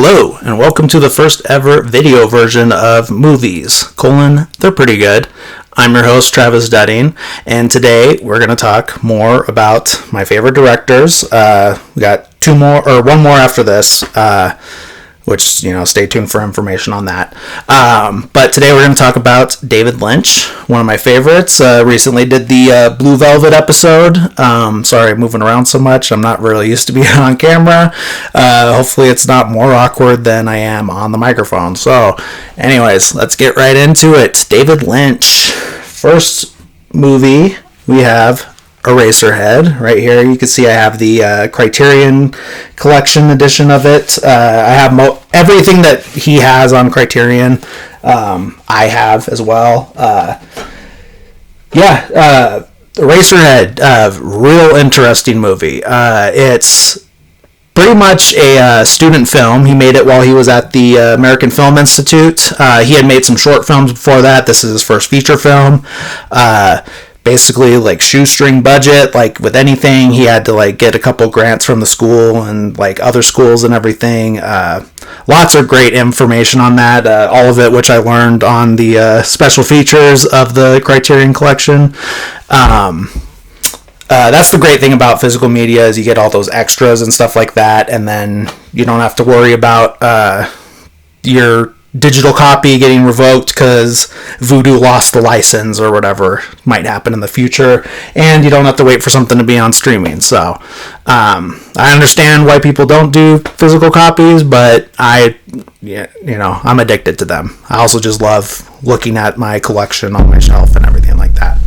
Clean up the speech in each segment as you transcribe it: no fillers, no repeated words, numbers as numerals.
Hello, and welcome to the first ever video version of Movies, They're Pretty Good. I'm your host, Travis Dudding, and today we're going to talk more about my favorite directors. We got one more after this, which, stay tuned for information on that. But today we're going to talk about David Lynch, one of my favorites. Recently did the Blue Velvet episode. Sorry, I'm moving around so much. I'm not really used to being on camera. Hopefully it's not more awkward than I am on the microphone. So, anyways, let's get right into it. David Lynch. First movie, we have Eraserhead. Right here you can see I have the Criterion Collection edition of it. I have everything that he has on Criterion. I have as well. Eraserhead, real interesting movie. It's pretty much a student film. He made it while he was at the American Film Institute. He had made some short films before that. This is his first feature film. Basically, like, shoestring budget. Like with anything, he had to get a couple grants from the school and other schools and everything. Lots of great information on that. All of it, which I learned on the special features of the Criterion Collection. That's the great thing about physical media, is you get all those extras and stuff like that, and then you don't have to worry about your digital copy getting revoked because Vudu lost the license or whatever might happen in the future, and you don't have to wait for something to be on streaming. So I understand why people don't do physical copies, but I'm addicted to them. I also just love looking at my collection on my shelf and everything like that.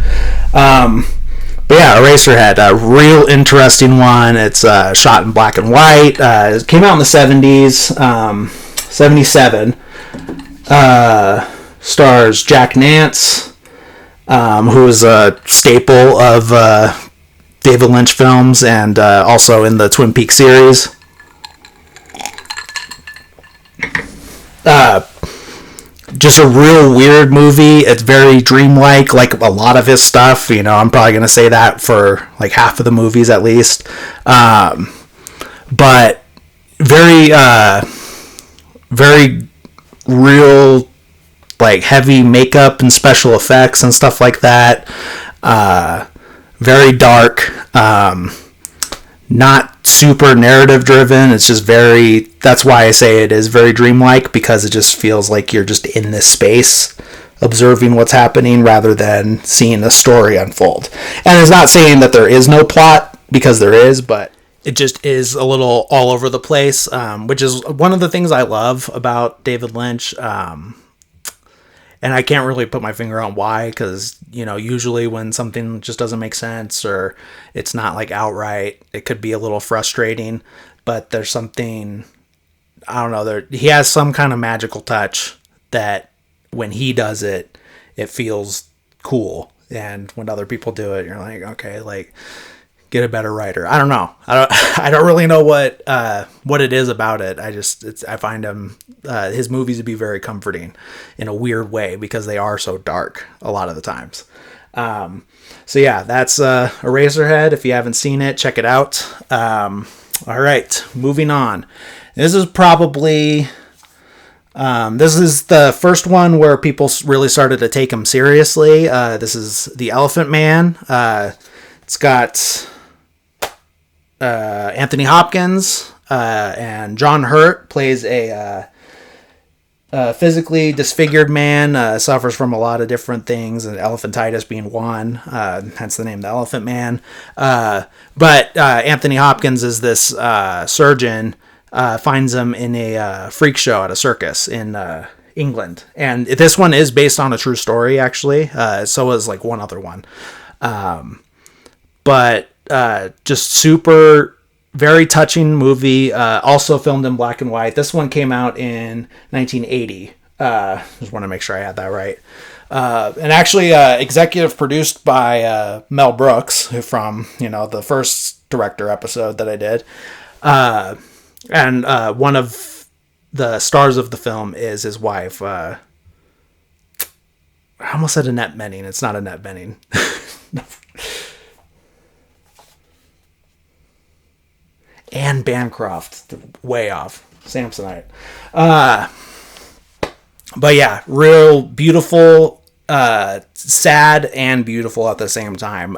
But yeah, Eraserhead, a real interesting one. It's shot in black and white. It came out in the 70s, 77. Stars Jack Nance, who is a staple of David Lynch films, and also in the Twin Peaks series. Just a real weird movie. It's very dreamlike, like a lot of his stuff. I'm probably going to say that for half of the movies at least. But very, very real, heavy makeup and special effects and stuff like that. Very dark. Not super narrative driven. It's just that's why I say it is very dreamlike, because it just feels like you're just in this space observing what's happening rather than seeing a story unfold. And it's not saying that there is no plot, because there is, but it just is a little all over the place, which is one of the things I love about David Lynch. And I can't really put my finger on why, because, usually when something just doesn't make sense or it's not outright, it could be a little frustrating. But there's something, I don't know, he has some kind of magical touch that when he does it, it feels cool. And when other people do it, you're like, okay, get a better writer. I don't know. I don't really know what it is about it. I find his movies to be very comforting in a weird way, because they are so dark a lot of the times. So yeah, that's Eraserhead. If you haven't seen it, check it out. All right, moving on. This is probably this is the first one where people really started to take him seriously. This is The Elephant Man. It's got Anthony Hopkins, and John Hurt plays a physically disfigured man, suffers from a lot of different things, and elephantitis being one, hence the name The Elephant Man. But Anthony Hopkins is this surgeon, finds him in a freak show at a circus in England. And this one is based on a true story, actually. So is one other one. But just super, very touching movie. Also filmed in black and white. This one came out in 1980. Just want to make sure I had that right. And actually, executive produced by Mel Brooks, who from the first director episode that I did. And one of the stars of the film is his wife. I almost said Annette Bening. It's not Annette Bening. Anne Bancroft. Way off. Samsonite. But yeah, real beautiful, sad and beautiful at the same time.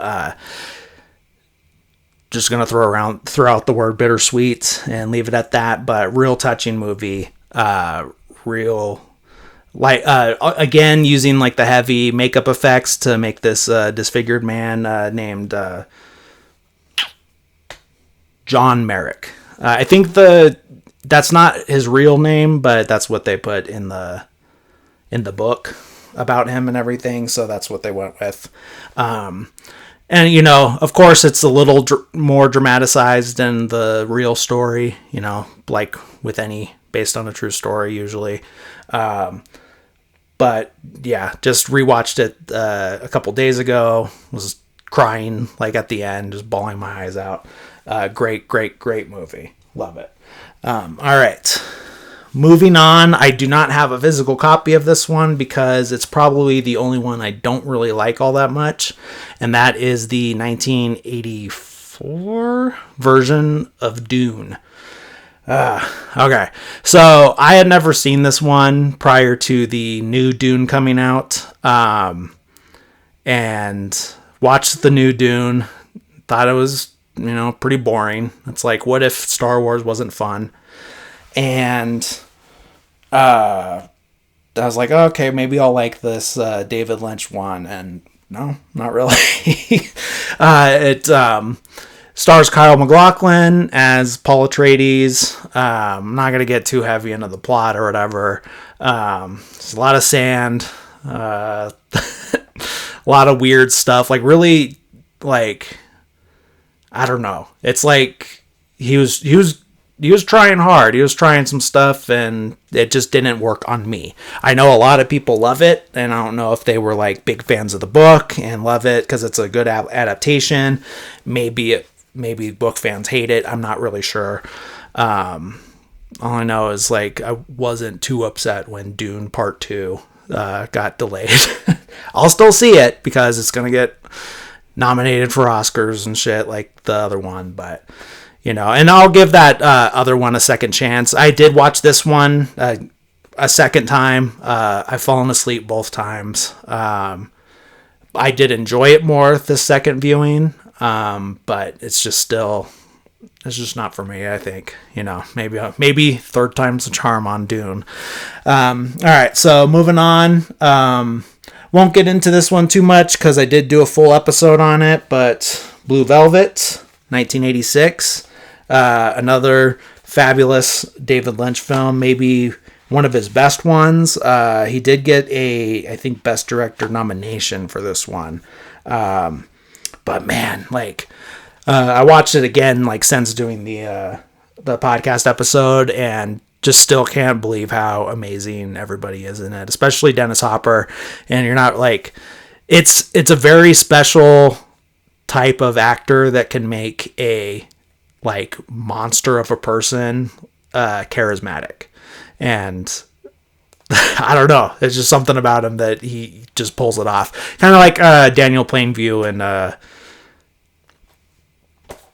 Just gonna throw out the word bittersweet and leave it at that. But real touching movie. Real, like, again, using like the heavy makeup effects to make this disfigured man named John Merrick. I think that's not his real name, but that's what they put in the book about him and everything. So that's what they went with. And, you know, of course, it's a little more dramatized than the real story, you know, like with any based on a true story usually. But yeah, just rewatched it a couple days ago. Was crying like at the end, just bawling my eyes out. Great movie. Love it. All right. Moving on, I do not have a physical copy of this one because it's probably the only one I don't really like all that much, and that is the 1984 version of Dune. Okay, so I had never seen this one prior to the new Dune coming out, and watched the new Dune, thought it was, you know, pretty boring. It's like, what if Star Wars wasn't fun? And I was like, okay, maybe I'll like this David Lynch one. And no, not really. It stars Kyle MacLachlan as Paul Atreides. I'm not going to get too heavy into the plot or whatever. There's a lot of sand, a lot of weird stuff. Like, really, like, I don't know. It's like he was trying hard. He was trying some stuff, and it just didn't work on me. I know a lot of people love it, and I don't know if they were like big fans of the book and love it because it's a good adaptation. Maybe book fans hate it. I'm not really sure. All I know is like I wasn't too upset when Dune Part 2 got delayed. I'll still see it because it's gonna get nominated for Oscars and shit like the other one, but you know, and I'll give that other one a second chance. I did watch this one a second time. I've fallen asleep both times. I did enjoy it more this second viewing, but it's just not for me, I think. You know, maybe third time's the charm on Dune. All right, so moving on. Won't get into this one too much because I did do a full episode on it, but Blue Velvet, 1986. Another fabulous David Lynch film, maybe one of his best ones. He did get I think, Best Director nomination for this one. But man, like, I watched it again, like, since doing the podcast episode, and just still can't believe how amazing everybody is in it, especially Dennis Hopper. And you're not like, it's a very special type of actor that can make a like monster of a person charismatic. And I don't know, there's just something about him that he just pulls it off, kind of like Daniel Plainview and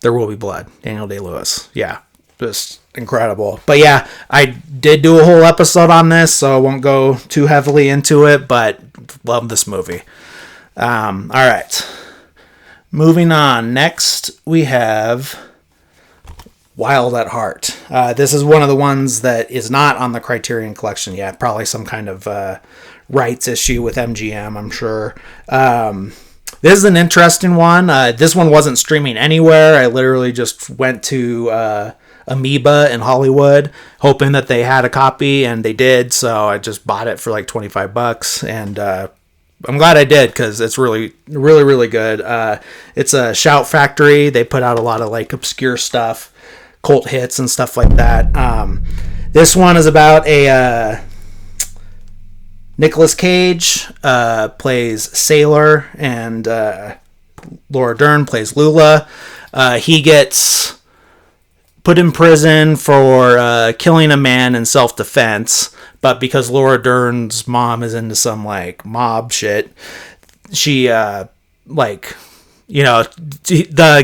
There Will Be Blood, Daniel Day-Lewis. Yeah, just incredible. But yeah, I did do a whole episode on this, so I won't go too heavily into it, but love this movie. All right, moving on. Next we have Wild at Heart. This is one of the ones that is not on the Criterion Collection yet. Probably some kind of rights issue with MGM, I'm sure. This is an interesting one. This one wasn't streaming anywhere. I literally just went to Amoeba in Hollywood, hoping that they had a copy, and they did. So I just bought it for like $25, and I'm glad I did because it's really, really, really good. It's a Shout Factory. They put out a lot of like obscure stuff, cult hits and stuff like that. This one is about a Nicolas Cage plays Sailor, and Laura Dern plays Lula. He gets put in prison for killing a man in self-defense, but because Laura Dern's mom is into some like mob shit, she the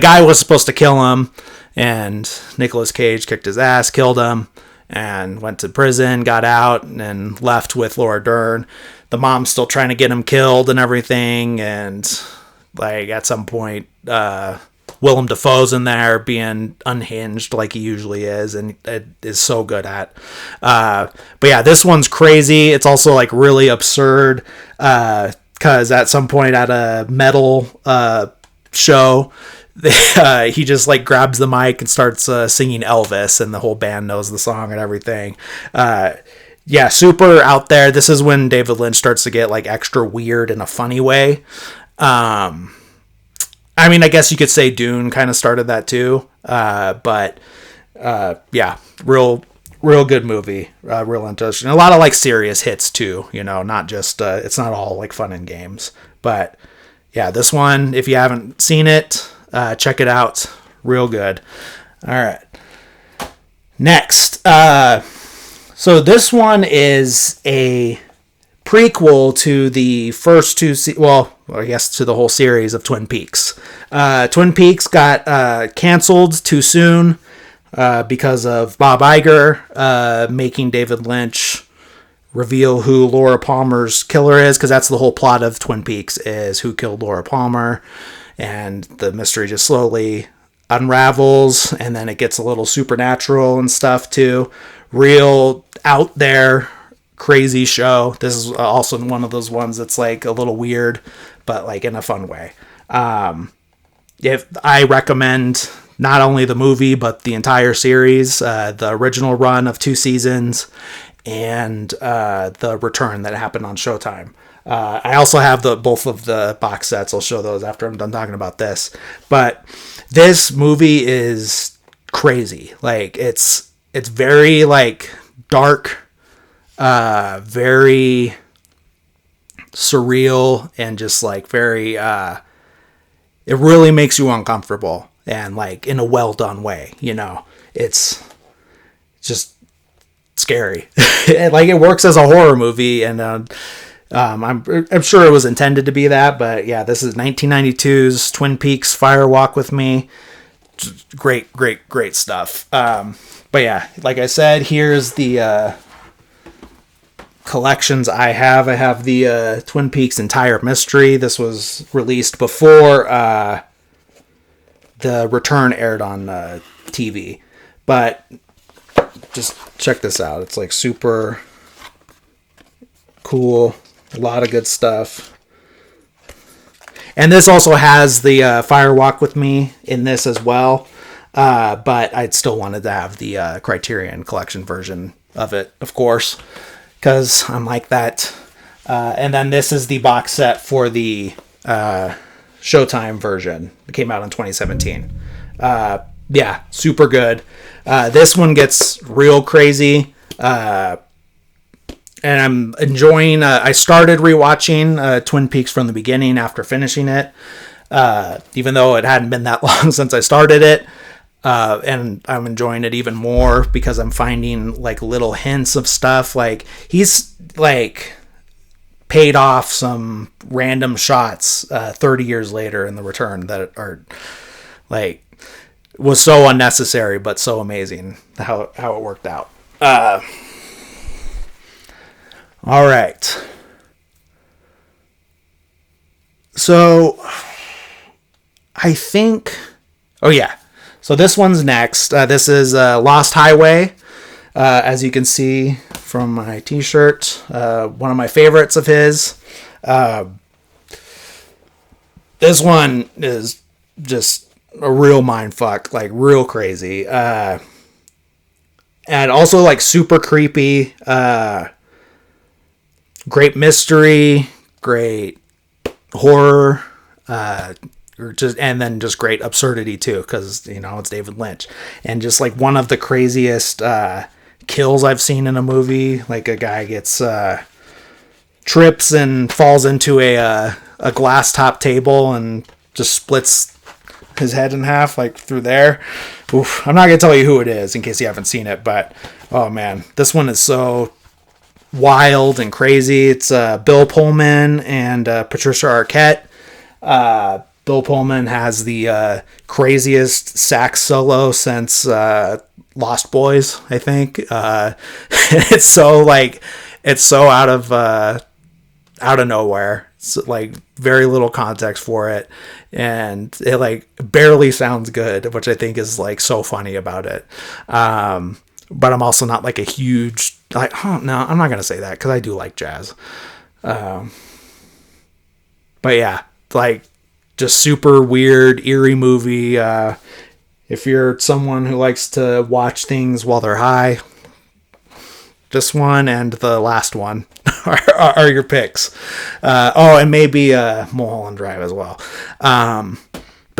guy was supposed to kill him, and Nicolas Cage kicked his ass, killed him, and went to prison, got out, and left with Laura Dern. The mom's still trying to get him killed and everything, and like at some point, Willem Dafoe's in there being unhinged like he usually is, and it is so good at. But yeah, this one's crazy. It's also like really absurd, because at some point at a metal show, he just like grabs the mic and starts singing Elvis, and the whole band knows the song and everything. Yeah, super out there. This is when David Lynch starts to get like extra weird in a funny way. I mean, I guess you could say Dune kind of started that too. But yeah, real good movie. Real interesting. A lot of like serious hits too, you know, not just, it's not all like fun and games. But yeah, this one, if you haven't seen it, check it out. Real good. All right. Next. So this one is a prequel to the first two, I guess to the whole series of Twin Peaks. Twin Peaks got canceled too soon because of Bob Iger making David Lynch reveal who Laura Palmer's killer is, because that's the whole plot of Twin Peaks, is who killed Laura Palmer, and the mystery just slowly unravels, and then it gets a little supernatural and stuff too. Real out there, crazy show. This is also one of those ones that's like a little weird, but like in a fun way. If I recommend not only the movie but the entire series, the original run of 2 seasons, and the return that happened on Showtime. I also have both of the box sets. I'll show those after I'm done talking about this. But this movie is crazy. Like it's very like dark, very surreal, and just like very it really makes you uncomfortable, and like in a well done way, you know. It's just scary. Like it works as a horror movie, and I'm sure it was intended to be that, but yeah, this is 1992's Twin Peaks Fire Walk with Me. Great stuff. But yeah, like I said, here's the collections I have. I have the Twin Peaks Entire Mystery. This was released before the return aired on TV. But just check this out. It's like super cool. A lot of good stuff. And this also has the Fire Walk with Me in this as well. But I'd still wanted to have the Criterion Collection version of it, of course, because I'm like that. And then this is the box set for the Showtime version. It came out in 2017. Yeah, super good. This one gets real crazy. And I'm enjoying, I started rewatching Twin Peaks from the beginning after finishing it, even though it hadn't been that long since I started it. And I'm enjoying it even more because I'm finding like little hints of stuff. Like he's like paid off some random shots 30 years later in The Return that are like, was so unnecessary but so amazing how it worked out. All right. So I think, oh yeah. So this one's next. This is Lost Highway. As you can see from my t-shirt, one of my favorites of his. This one is just a real mindfuck, like real crazy. And also like super creepy. Great mystery, great horror, and then just great absurdity too, because you know it's David Lynch, and just like one of the craziest kills I've seen in a movie. Like a guy gets trips and falls into a glass top table and just splits his head in half like through there. Oof. I'm not gonna tell you who it is in case you haven't seen it, but oh man, this one is so wild and crazy. It's Bill Pullman and Patricia Arquette. Bill Pullman has the craziest sax solo since Lost Boys, I think. It's so out of nowhere. It's like very little context for it, and it like barely sounds good, which I think is like so funny about it. But I'm also not like a huge like. Oh no, I'm not gonna say that because I do like jazz. But yeah, like just super weird, eerie movie. If you're someone who likes to watch things while they're high, this one and the last one are your picks. And maybe Mulholland Drive as well. But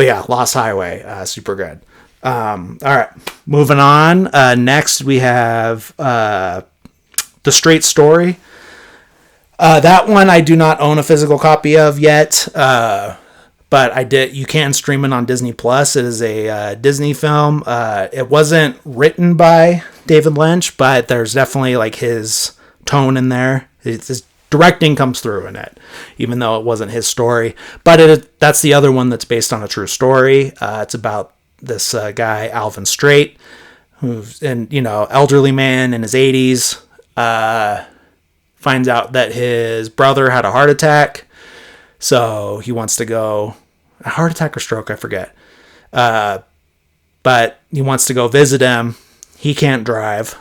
yeah, Lost Highway, super good. All right, moving on. Next we have The Straight Story. That one I do not own a physical copy of yet. But I did. You can stream it on Disney Plus. It is a Disney film. It wasn't written by David Lynch, but there's definitely like his tone in there. His directing comes through in it, even though it wasn't his story. But that's the other one that's based on a true story. It's about this guy Alvin Straight, who's elderly man in his 80s. Finds out that his brother had a heart attack. So he wants to go, a heart attack or stroke, I forget. But he wants to go visit him. He can't drive.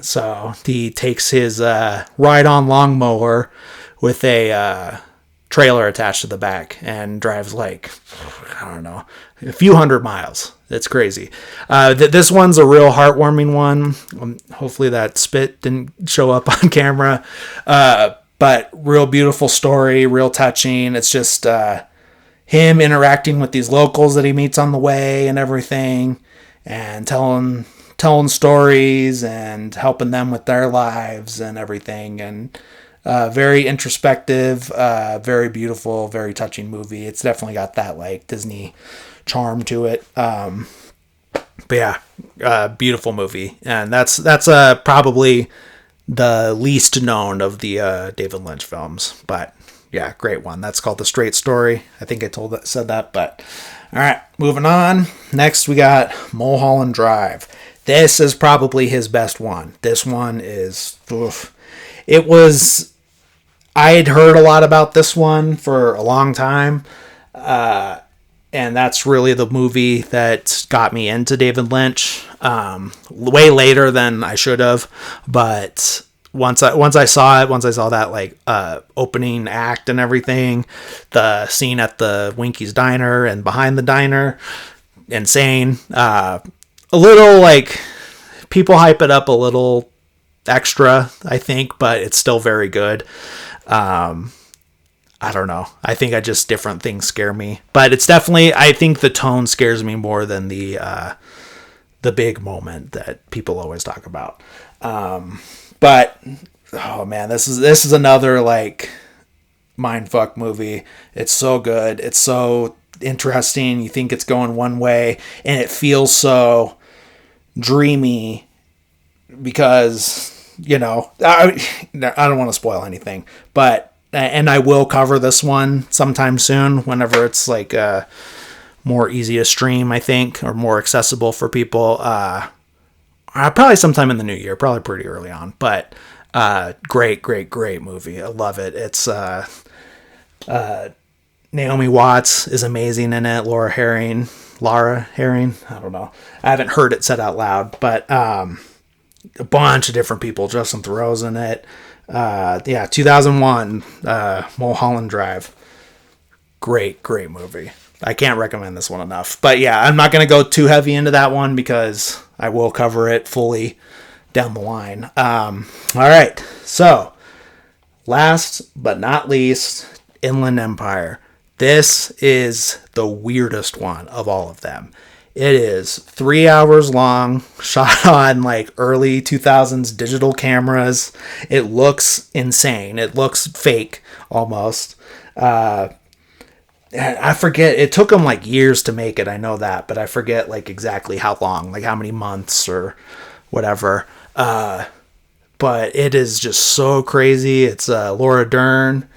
So he takes his ride-on lawnmower with a trailer attached to the back and drives like, I don't know, a few hundred miles. It's crazy. This one's a real heartwarming one. Hopefully that spit didn't show up on camera. But real beautiful story, real touching. It's just him interacting with these locals that he meets on the way and everything, and telling stories and helping them with their lives and everything. And very introspective, very beautiful, very touching movie. It's definitely got that like Disney charm to it. But yeah, beautiful movie, and that's probably the least known of the David Lynch films, but yeah, great one. That's called The Straight Story. I think I said that, but all right, moving on. Next, we got Mulholland Drive. This is probably his best one. This one is, I had heard a lot about this one for a long time, and that's really the movie that got me into David Lynch. Way later than I should have, but once I saw that like opening act and everything, the scene at the Winky's Diner and behind the diner, insane. A little like people hype it up a little extra, I think, but it's still very good. I don't know. I think different things scare me, but it's definitely, I think the tone scares me more than the big moment that people always talk about. But oh man, this is another like mindfuck movie. It's so good. It's so interesting. You think it's going one way, and it feels so dreamy because I don't want to spoil anything, but and I will cover this one sometime soon whenever it's like more easy to stream, I think, or more accessible for people. Probably sometime in the new year, probably pretty early on, but great movie. I love it. It's Naomi Watts is amazing in it. Laura Herring, I don't know. I haven't heard it said out loud, but a bunch of different people. Justin Theroux's in it. 2001, Mulholland Drive. Great movie. I can't recommend this one enough. But yeah, I'm not going to go too heavy into that one because I will cover it fully down the line. All right. So, last but not least, Inland Empire. This is the weirdest one of all of them. It is 3 hours long, shot on like early 2000s digital cameras. It looks insane. It looks fake almost. I forget, it took them like years to make it, I know that, but I forget like exactly how long, like how many months or whatever. But it is just so crazy. It's Laura Dern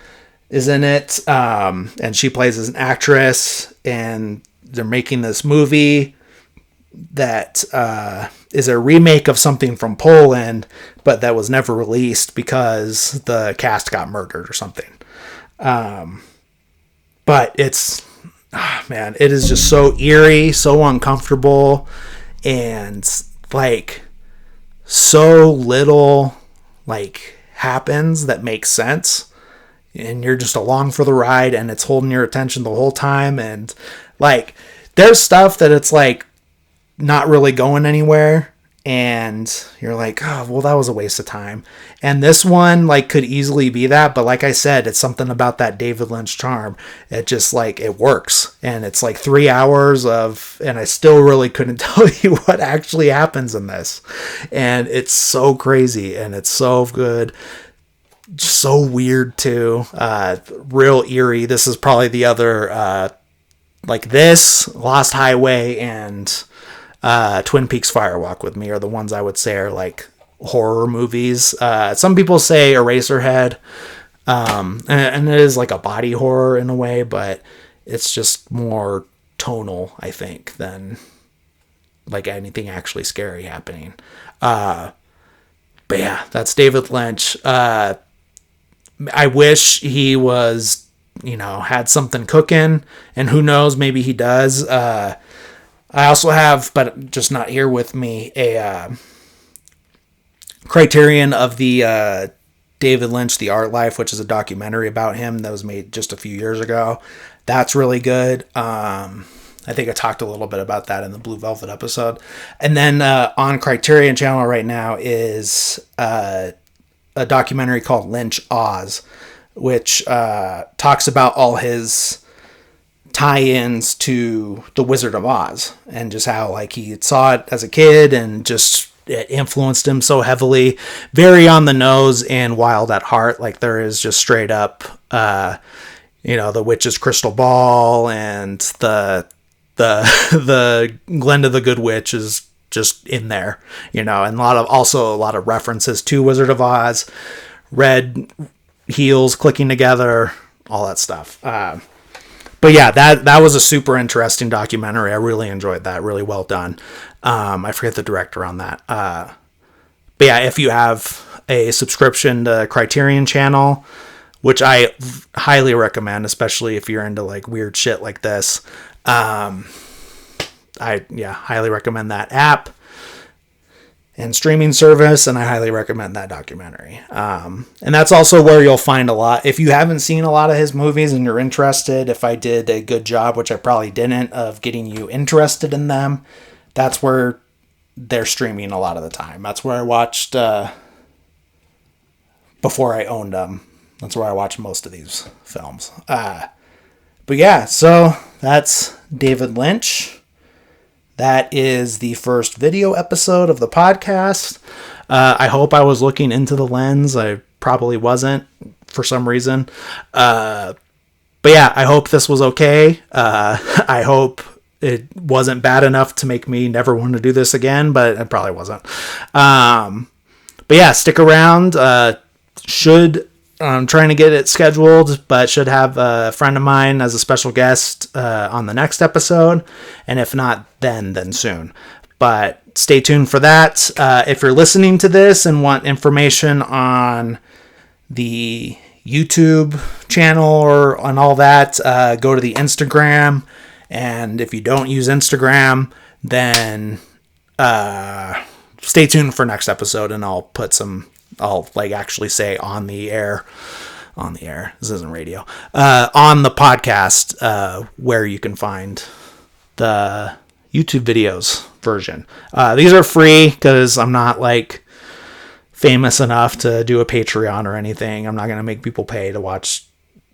is in it, and she plays as an actress, and they're making this movie that is a remake of something from Poland, but that was never released because the cast got murdered or something. But it's, man, it is just so eerie, so uncomfortable, and like so little like happens that makes sense, and you're just along for the ride, and it's holding your attention the whole time. And like there's stuff that it's like not really going anywhere, and you're like, oh, well, that was a waste of time. And this one like could easily be that, but like I said, it's something about that David Lynch charm. It just like, it works. And it's like 3 hours of, and I still really couldn't tell you what actually happens in this. And it's so crazy, and it's so good. Just so weird too. Real eerie. This is probably the other, like this, Lost Highway, and Twin Peaks Fire Walk with Me are the ones I would say are like horror movies. Some people say Eraserhead, and it is like a body horror in a way, but it's just more tonal, I think, than like anything actually scary happening. But yeah, that's David Lynch. I wish he was, had something cooking, and who knows, maybe he does. I also have, but just not here with me, a Criterion of the David Lynch, The Art Life, which is a documentary about him that was made just a few years ago. That's really good. I think I talked a little bit about that in the Blue Velvet episode. And then on Criterion Channel right now is a documentary called Lynch Oz, which talks about all his tie-ins to The Wizard of Oz, and just how like he saw it as a kid and just it influenced him so heavily. Very on the nose and wild at heart. Like there is just straight up the witch's crystal ball, and the Glenda the Good Witch is just in there, and a lot of references to Wizard of Oz, red heels clicking together, all that stuff. But yeah, that was a super interesting documentary. I really enjoyed that. Really well done. I forget the director on that. But yeah, if you have a subscription to Criterion Channel, which I highly recommend, especially if you're into like weird shit like this, I highly recommend that app and streaming service, and I highly recommend that documentary. And that's also where you'll find a lot. If you haven't seen a lot of his movies and you're interested, if I did a good job, which I probably didn't, of getting you interested in them, that's where they're streaming a lot of the time. That's where I watched before I owned them. That's where I watched most of these films. But yeah, so that's David Lynch. That is the first video episode of the podcast. I hope I was looking into the lens. I probably wasn't for some reason. But yeah, I hope this was okay. I hope it wasn't bad enough to make me never want to do this again, but it probably wasn't. But yeah, stick around. I'm trying to get it scheduled, but should have a friend of mine as a special guest on the next episode. And if not, then soon. But stay tuned for that. If you're listening to this and want information on the YouTube channel or on all that, go to the Instagram. And if you don't use Instagram, then stay tuned for next episode, and I'll actually say on the air, this isn't radio, on the podcast, where you can find the YouTube videos version. These are free because I'm not like famous enough to do a Patreon or anything. I'm not going to make people pay to watch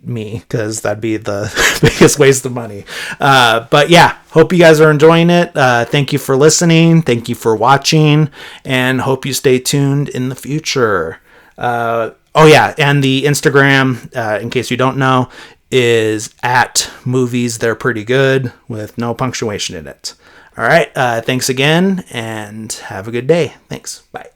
me because that'd be the biggest waste of money. But yeah, hope you guys are enjoying it. Thank you for listening. Thank you for watching, and hope you stay tuned in the future. Oh yeah, and the Instagram, in case you don't know, is at movies they're pretty good with no punctuation in it. All right, thanks again, and have a good day. Thanks. Bye.